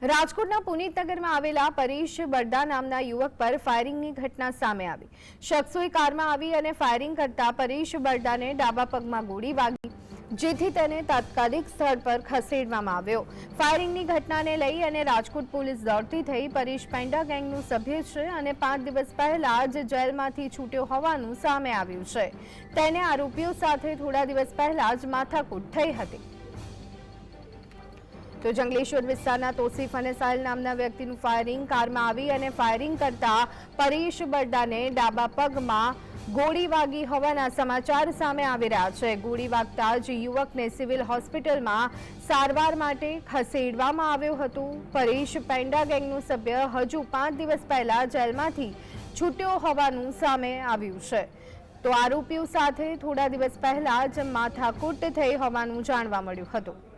રાજકોટના પુનિતનગરમાં આવેલા પરેશ બરડા નામના યુવક પર ફાયરિંગની ઘટના સામે આવી। શખ્સોએ કારમાં આવી અને ફાયરિંગ કરતા પરેશ બરડાને ડાબા પગમાં ગોળી વાગી, જેથી તેને તાત્કાલિક સ્થળ પર ખસેડવામાં આવ્યો। ફાયરિંગની ઘટનાને લઈ અને રાજકોટ પોલીસ દોડતી થઈ। પરેશ પેંડા ગેંગનું સભ્ય છે અને 5 દિવસ પહેલા જ જેલમાંથી છૂટ્યો હોવાનું સામે આવ્યું છે। તેને આરોપીઓ સાથે થોડા દિવસ પહેલા જ માથાકૂટ થઈ હતી। તો જંગલેશ્વર વિસ્તારના તોસીફ અને સાહિલ નામના વ્યક્તિનું ફાયરિંગ કારમાં આવી અને ફાયરિંગ કરતા પરેશ બરડાને ડાબા પગમાં ગોળી વાગી હોવાના સમાચાર સામે આવી રહ્યા છે। ગોળી વાગતા જ યુવકને સિવિલ હોસ્પિટલમાં સારવાર માટે ખસેડવામાં આવ્યો હતો। પરેશ પેંડા ગેંગનો સભ્ય હજુ 5 દિવસ પહેલા જેલમાંથી છૂટ્યો હોવાનું સામે આવ્યું છે। તો આરોપીઓ સાથે થોડા દિવસ પહેલા જ માથાકૂટ થઈ હોવાનું જાણવા મળ્યું હતું।